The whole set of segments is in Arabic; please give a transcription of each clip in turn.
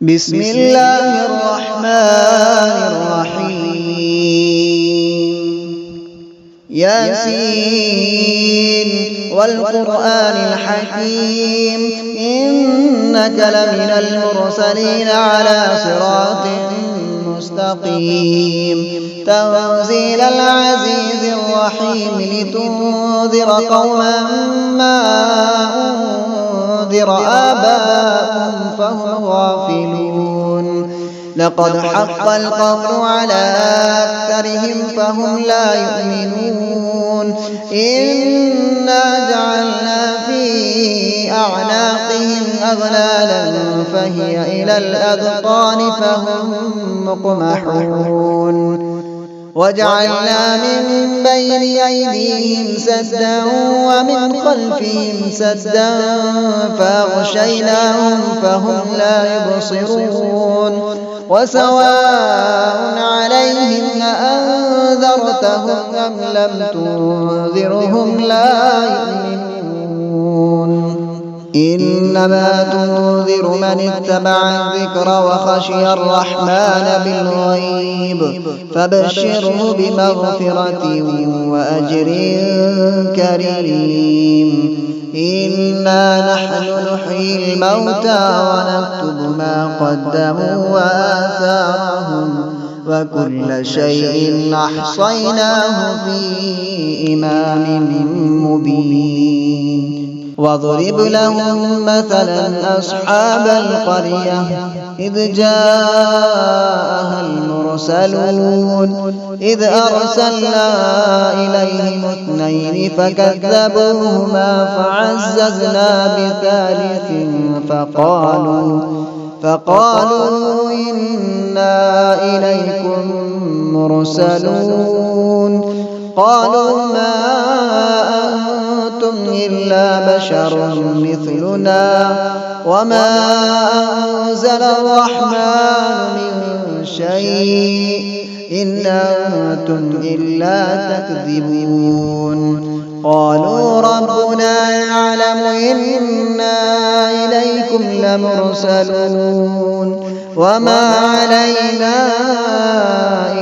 بسم الله الرحمن الرحيم ياسين والقرآن الحكيم إنك لمن المرسلين على صراط مستقيم تنزيل العزيز الرحيم لتنذر قوما ما أنذر آباؤهم فهم غافلون لقد حق القول على أكثرهم فهم لا يؤمنون إنا جعلنا في أعناقهم أغلالا فهي إلى الأذقان فهم مقمحون وجعلنا من بين أيديهم سدا ومن خلفهم سدا فأغشيناهم فهم لا يبصرون وسواء عليهم أأنذرتهم أم لم تنذرهم لا يؤمنون إنما تنذر من اتبع الذكر وخشي الرحمن بالغيب فبشره بمغفرة وأجر كريم إنا نحن نحيي الموتى ونكتب ما قدموا وآثارهم وكل شيء أحصيناه في إمام مبين واضرب لهم مثلا أصحاب القرية إذ جاءها المرسلون إذ أرسلنا إليهم اثنين فكذبوهما فعززنا بثالث فقالوا إنا إليكم مرسلون قالوا ما أنتم إلا بشر مثلنا وما أنزل الرحمن من شيء إن أنتم إلا تكذبون قالوا ربنا يعلم إنا إليكم لمرسلون وما علينا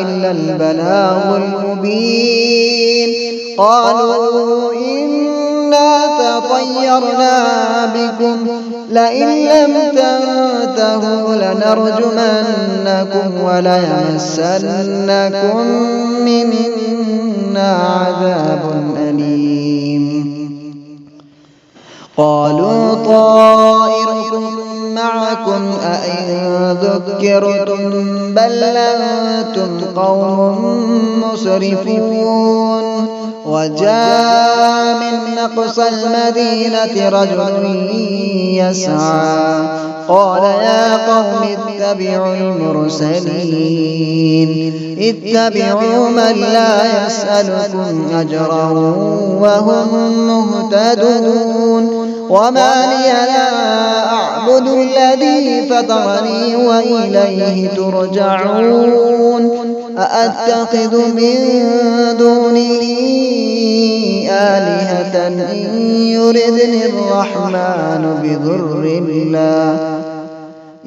إلا البلاغ المبين قالوا إنا تطيرنا بكم لئن لم تنتهوا لنرجمنكم وليمسنكم منا عذاب أليم قالوا طائركم معكم أئن ذكرتم بل أنتم قوم مسرفون وجاء من أقصى المدينة رجل يسعى قال يا قوم اتبعوا المرسلين اتبعوا من لا يسألكم أجرا وهم مهتدون وما لي لا أعبد الذي فطرني وإليه ترجعون أأتخذ من دونه آلهة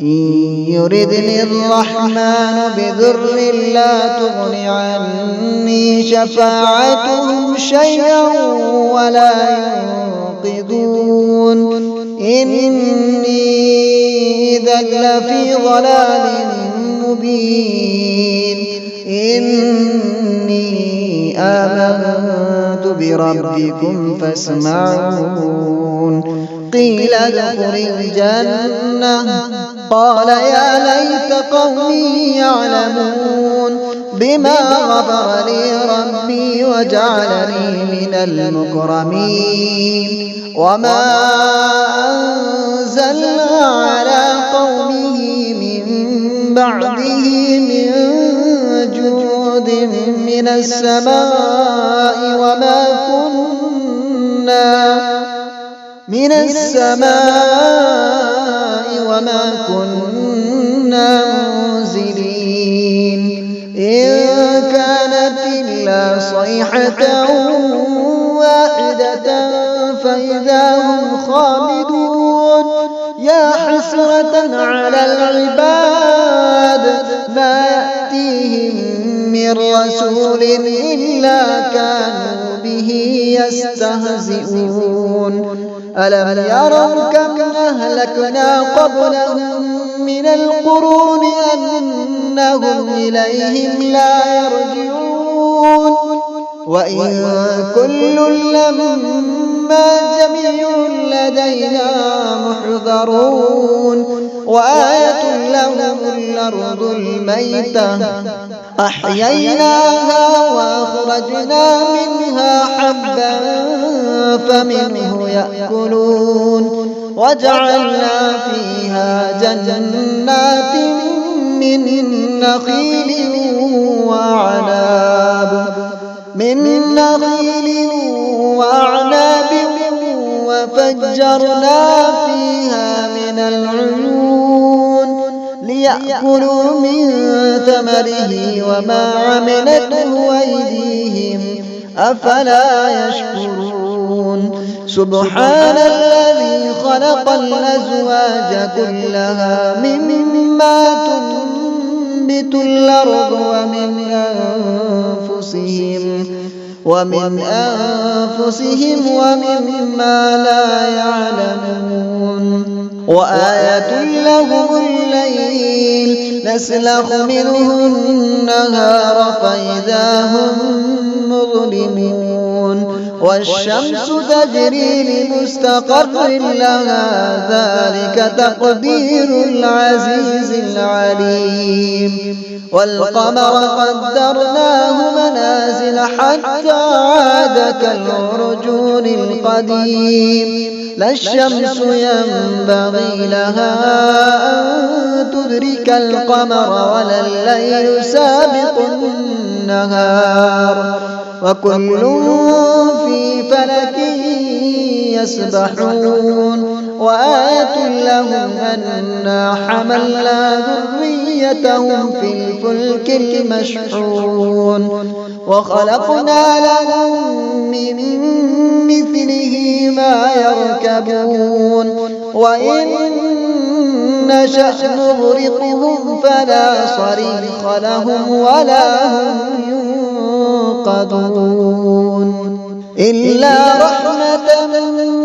إن يردني الرحمن بضر لا تغن عني شفاعتهم شيئا ولا ينقذون إني إذا لفي ضلال مبين إني آمنت بربكم فاسمعون قيل ادخل الجنة قال يا ليت قومي يعلمون بما غفر لي ربي وجعلني من المكرمين وما أنزلنا على قومه من بعده من جود من السماء وما كنا منزلين إن كانت إلا صيحة واحدة فإذا هم خامدون يا حسرة على العباد من رسول إلا كانوا به يستهزئون ألم يروا كم أهلكنا قبلهم من القرون أنهم إليهم لا يرجعون وإن كل لما جميع لدينا محضرون وآية لهم الأرض الميتة أحييناها وأخرجنا منها حبا فمنه يأكلون وجعلنا فيها جنات من نخيل وأعناب وفجرنا فيها من العيون ليأكلوا من ثمره وما عملته أيديهم أفلا يشكرون سبحان الذي خلق الأزواج كلها مما تنبت الأرض ومن أنفسهم ومما لا يعلمون وآية لهم الليل نسلخ منه النهار فإذا هم مظلمون والشمس تجري لمستقر لها ذلك تقدير العزيز العليم والقمر قدرناه منازل حتى عاد كالعرجون القديم لا الشمس ينبغي لها أن تدرك القمر ولا الليل سابق النهار وكل في فلك يسبحون وآية لهم أنا حملنا ذريتهم في الفلك المشحون وخلقنا لهم من مثله ما يركبون وإن نشأ نغرقهم فلا صريخ لهم ولا هم ينقذون إلا رحمة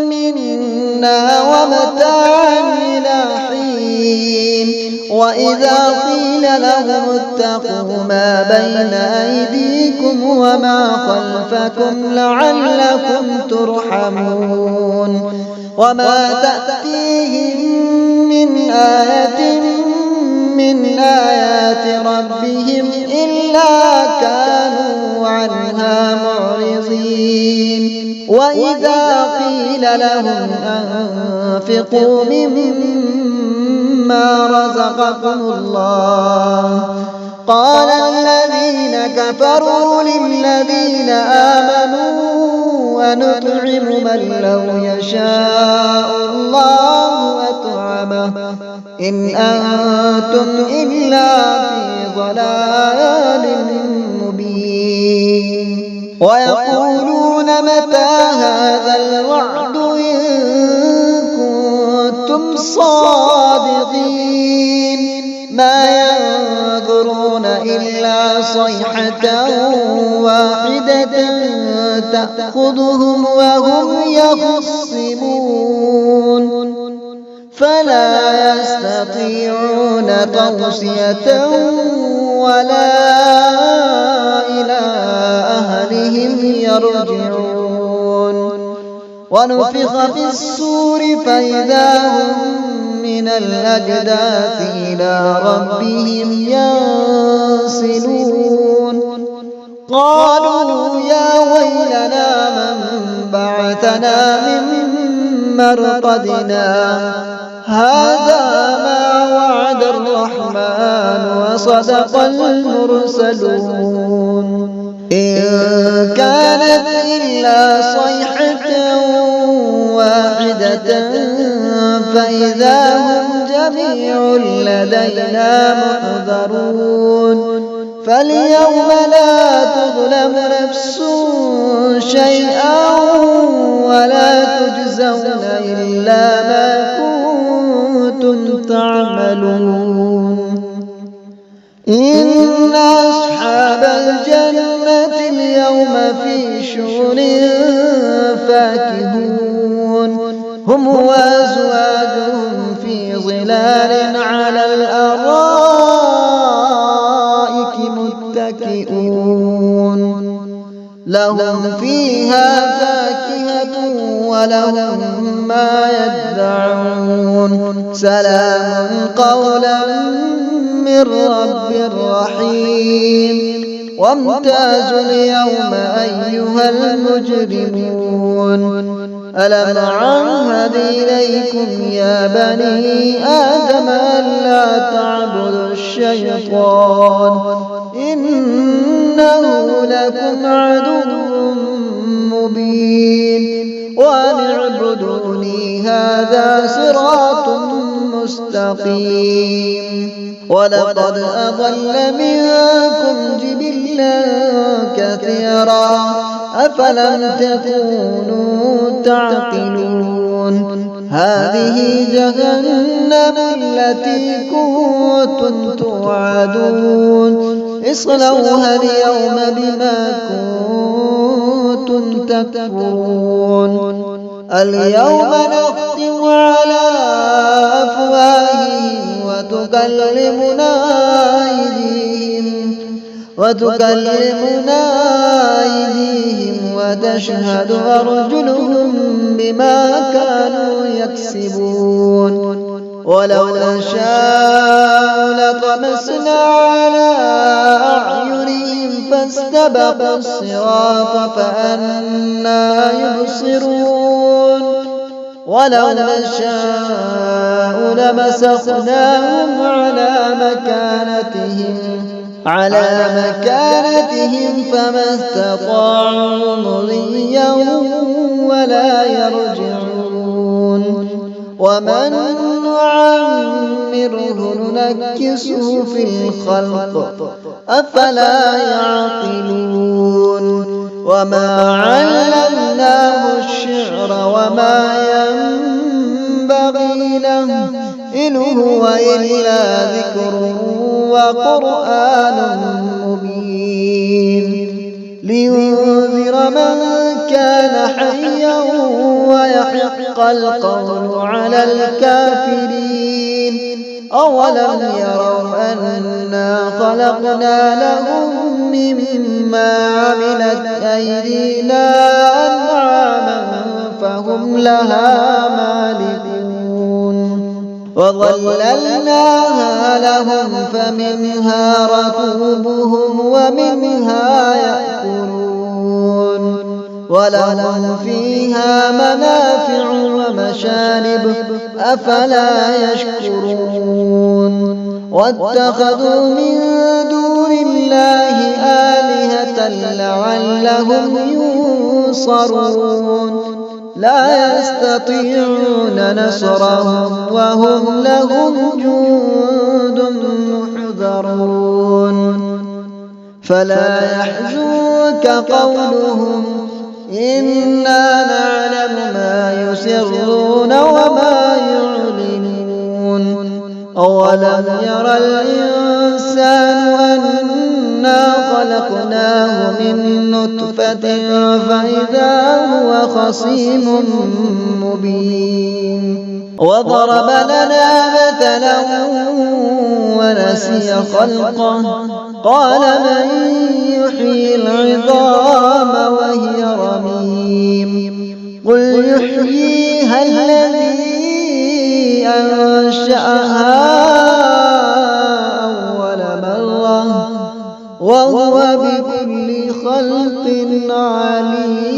منا ومتاعا إلى حين وإذا قيل لهم اتقوا ما بين أيديكم وما خلفكم لعلكم ترحمون وما تأتيهم من آية من آيات ربهم إلا كانوا عنها معرضين وإذا قيل لهم أنفقوا مما رزقكم الله قال الذين كفروا للذين آمنوا ونطعم من لو يشاء الله أطعمه إن أنتم إلا في ضلال مبين ويقولون متى هذا الوعد إن كنتم صادقين ما ينظرون إلا صيحة واحدة تأخذهم وهم يخصمون فلا يستطيعون توصية ولا إلى أهلهم يرجعون ونفخ في الصور فإذا هم من الأجداث إلى ربهم ينسلون قالوا يا ويلنا من بعثنا من مرقدنا هذا ما وعد الرحمن وصدق المرسلون إن كانت إلا صيحة واحدة فإذا هم جميع لدينا محضرون فاليوم لا تظلم نفس شيئا ولا تجزون إلا ما كنتم تعملون إن أصحاب الجنة اليوم في شغل فاكهون هم وأزواجهم في ظلال على الأرائك متكئون لهم فيها فاكهة ولهم ما يدعون سلام قولا من رب رحيم وامتازوا اليوم أيها المجرمون ألم أعهد إليكم يا بني آدم ألا تعبدوا الشيطان إنه لكم عدو مبين وأن اعبدوني هذا صراط مستقيم ولقد أضل منكم جبلا كثيرا أفلم تكونوا تعقلون هذه جهنم التي كنتم توعدون اصلوها اليوم بما كنتم تكفرون اليوم نختم على أفواههم وتكلمنا أيديهم وتشهد أرجلهم بما كانوا يكسبون ولو نشاء لطمسنا على أعينهم فاستبقوا الصراط فأنى يبصرون ولو نشاء لمسخناهم على مكانتهم فما استطاعوا مضيا ولا يرجعون ومن نعمره ننكسه في الخلق أفلا يعقلون وما علمناه الشعر وما ينبغي له إن هو إلا ذكر وقرآن مبين لينذر من كان حيا ويحق القول على الكافرين أولم يروا أنا خلقنا لهم مما عملت أيدينا أنعاما فهم لها مالكون وظللناها لهم فمنها ركوبهم ومنها يأكلون ولهم فيها منافع ومشارب أفلا يشكرون واتخذوا من دون الله آلهة لعلهم ينصرون لا يستطيعون نصرهم وهم لهم جند محضرون فلا يحزنك قولهم إنا نعلم ما يسرون وما يعلنون أولم ير الإنسان أنا خلقناه من نطفة فإذا هو خصيم مبين وضرب لنا مثلا ونسي خلقه قال من يحيي العظام وهي رميم قل يحييها الذي أنشأها أول مرة وهو بكل خلق عليم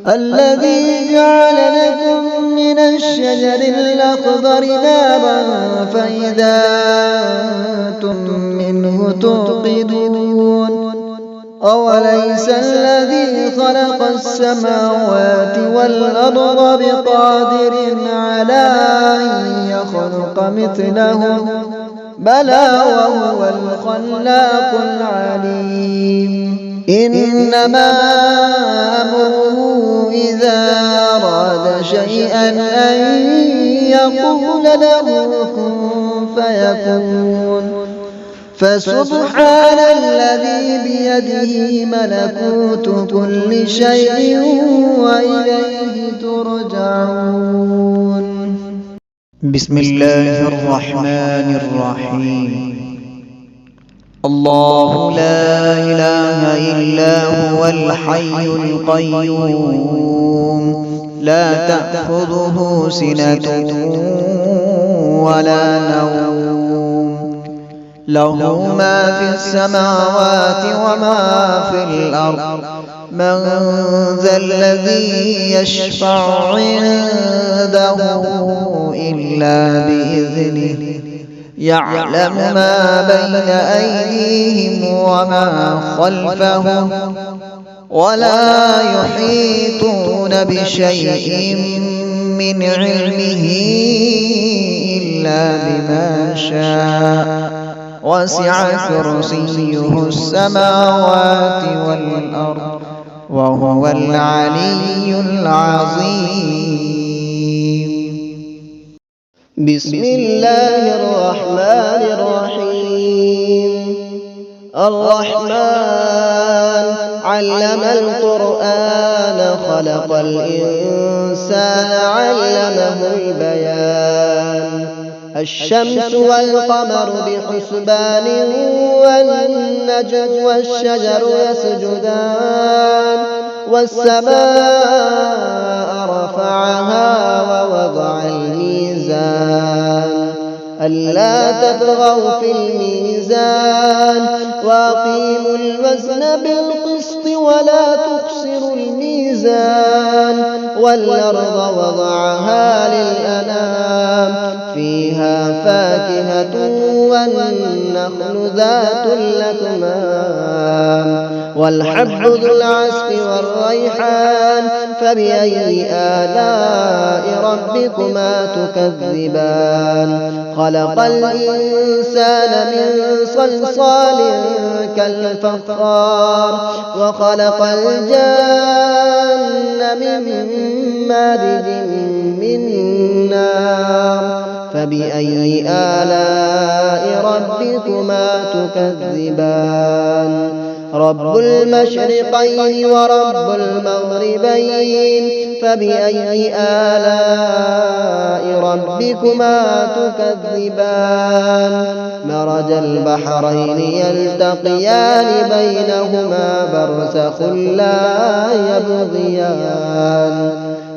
الذي جعل لكم من الشجر الأخضر نارا فإذا أنتم منه توقدون أوليس الذي خلق السماوات والأرض بقادر على أن يخلق مثلهم بلى وهو الخلاق العليم إنما أمره إذا أراد شيئا أن يقول له كن فيكون. فسبحان الذي بيده ملكوت كل شيء وإليه ترجعون. بسم الله الرحمن الرحيم. الله لا إله إلا هو الحي القيوم لا تأخذه سنة ولا نوم له ما في السماوات وما في الأرض من ذا الذي يشفع عنده إلا بإذنه يعلم ما بين أيديهم وما خلفهم ولا يحيطون بشيء من علمه إلا بما شاء وسع كرسيه السماوات والأرض وهو العلي العظيم. بسم الله الرحمن الرحيم. الرحمن علم القرآن خلق الإنسان علمه البيان. الشمس والقمر بحسبان والنجم والشجر يسجدان والسماء رفعها ووضع الميزان ألا تطغوا في الميزان وأقيموا الوزن بالقسط ولا تخسروا الميزان والأرض وضعها للأنام فيها فاكهة والنخل ذات الأكمام والحب ذو العصف والريحان فبأي آلاء ربكما تكذبان. خلق الإنسان من صلصال كالفخار وخلق الجن من مارج من نار فبأي آلاء ربكما تكذبان. رب المشرقين ورب المغربين فبأي آلاء ربكما تكذبان. مرج البحرين يلتقيان بينهما برزخ لا يبغيان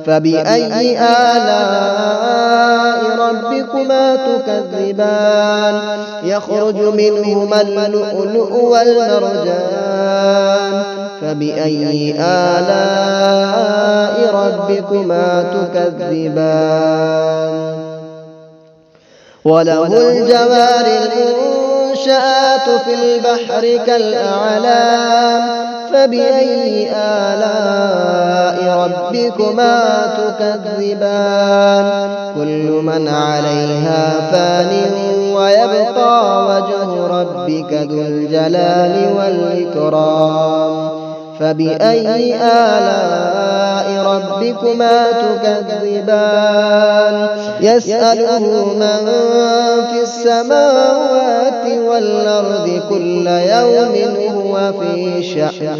فبأي آلاء ربكما تكذبان. يخرج منهما اللؤلؤ والمرجان فبأي آلاء ربكما تكذبان. وله الجوار المنشآت في البحر كالأعلام فبأي آلاء ربكما تكذبان. كل من عليها فان ويبقى وجه ربك ذو الجلال والإكرام فبأي آلاء ربكما تكذبان. يسأله من في السماوات والأرض كل يوم هو في شأن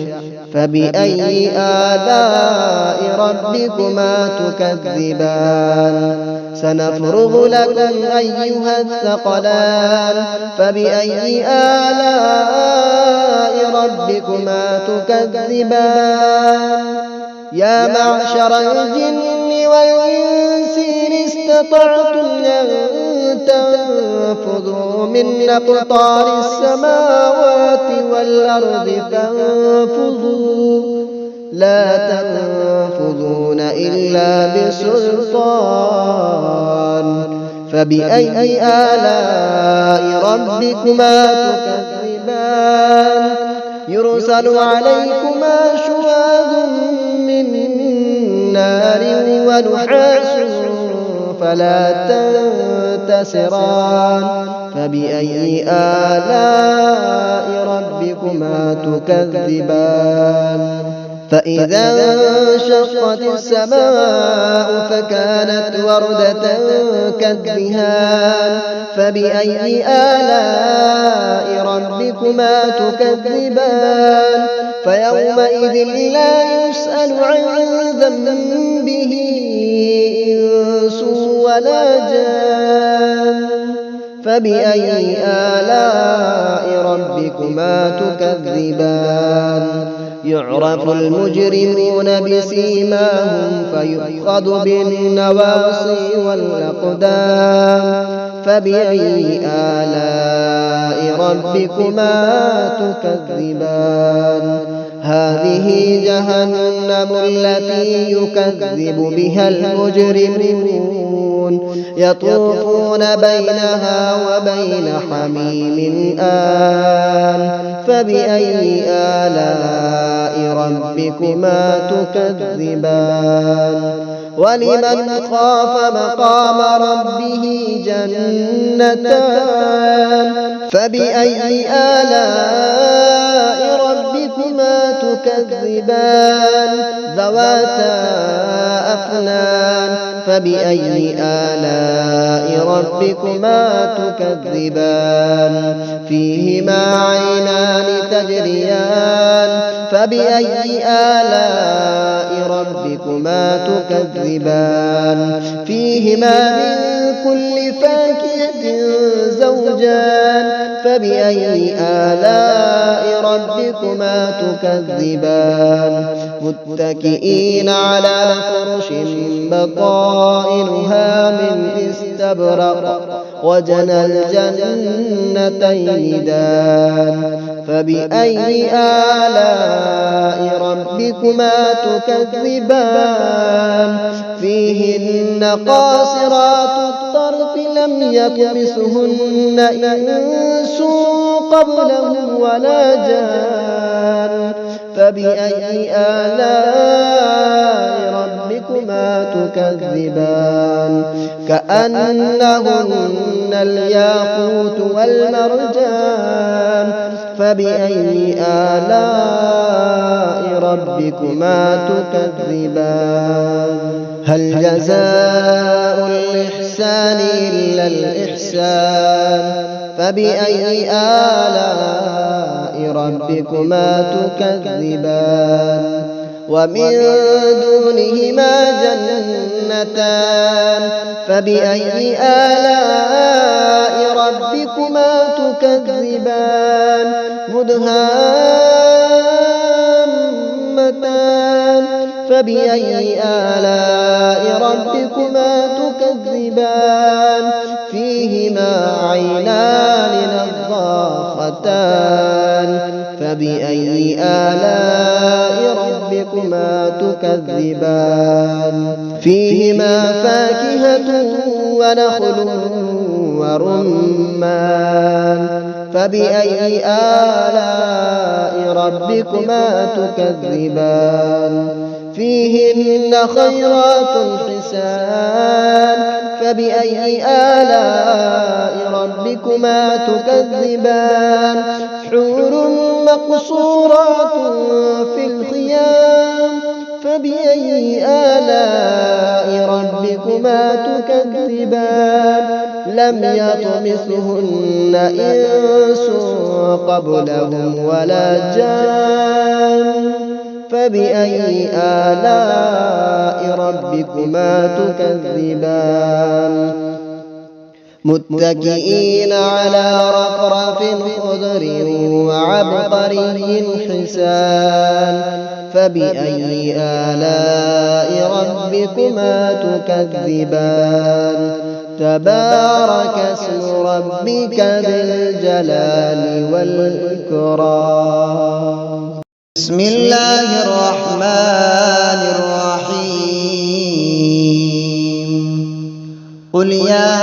فبأي آلاء ربكما تكذبان. سنفرغ لكم أيها الثقلان فبأي آلاء ربكما تكذبان. يا معشر الجن والإنس إن استطعتم أن تنفذوا من أقطار السماوات والأرض فانفذوا لا تنفذون إلا بسلطان فبأي آلاء ربكما تكذبان. يرسل عليكما شواظ من نار ونحاس فلا تنتصران فبأي آلاء ربكما تكذبان. فإذا انشقت السماء فكانت وردة كالدهان فبأي آلاء ربكما تكذبان فيومئذ لا يسأل عن ذنبه إنس ولا جان فبأي آلاء ربكما تكذبان يعرف المجرمون بسيماهم فيؤخذ بالنواصي والأقدام فبأي آلاء ربكما تكذبان هذه جهنم التي يكذب بها المجرمون يطوفون بينها وبين حميم آن فبأي آلاء ربكما تكذبان ولمن خاف مقام ربه جنتان فبأي آلاء ربكما تكذبان ذواتا أفنان فبأي آلاء ربكما تكذبان فيهما عينان تجريان فبأي آلاء ربكما تكذبان فيهما من كل فاكهة زوجان فبأي آلاء ربكما تكذبان متكئين على فرش بطائنها من استبرق وجنى الجنتين دان فبأي آلاء ربكما تكذبان فيهن قاصرات الطرف لم يطمثهن إنس قبلهم ولا جان فبأي آلاء ربكما تكذبان كأنهن الياقوت والمرجان فبأي آلاء ربكما تكذبان هل جزاء الإحسان إلا الإحسان فبأي آلاء ربكما تكذبان ومن دونهما جنتان فبأي آلاء ربكما تكذبان مدهامتان فبأي آلاء ربكما تكذبان فيهما عينان نضاختان فبأي آلاء ربكما تكذبان فيهما فاكهة ونخل ورمان فبأي آلاء ربكما تكذبان فيهن خيرات حسان فبأي آلاء ربكما تكذبان حور مقصورات في الخيام فبأي آلاء ربكما تكذبان لم يطمثهن إنس قبلهم ولا جان فبأي آلاء ربكما تكذبان متكئين على رفرف خضر وعبقري حسان فبأي آلاء ربكما تكذبان تبارك اسم ربك ذي الجلال والإكرام بسم الله الرحمن الرحيم قل يا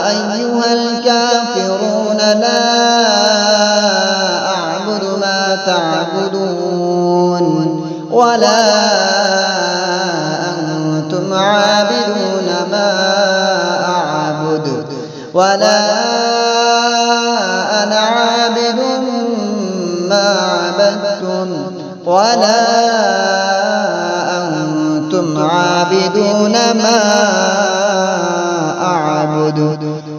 أيها الكافرون لا أعبد ما تعبدون ولا أنتم عابدون ما أعبد ولا أنا عابد ما عبدتم ولا أنتم عابدون ما أعبد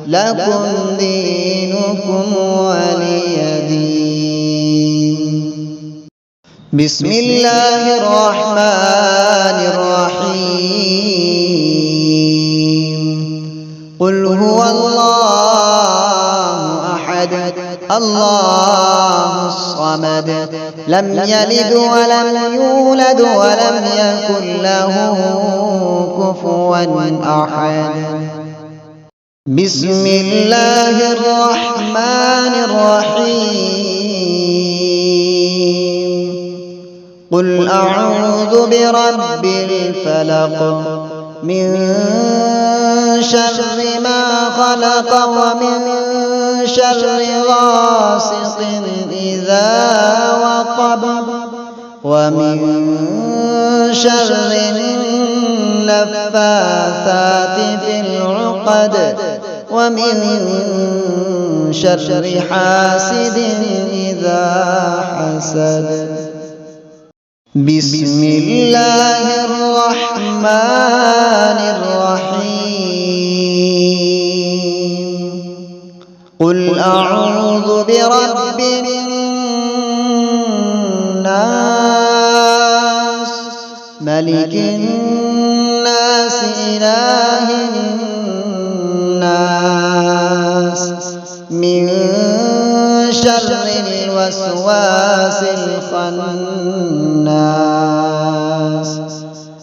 لكم دينكم ولي دين. بسم الله الرحمن الرحيم. قل هو الله أحد الله الصمد لم يلد ولم يولد ولم يكن له كفوا أحد. بسم الله الرحمن الرحيم. قل أعوذ برب الفلق من شر ما خلق ومن شر غاسق إذا وقب ومن شر النفاثات في العقد ومن شر حاسد إذا حسد. بسم الله الرحمن الرحيم. قل أعوذ برب الناس ملك الناس إله الناس من شر الوسواس الخناس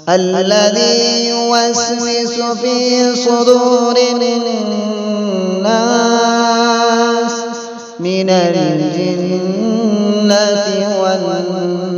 الذي يوسوس في صدور الناس من الجنة والناس.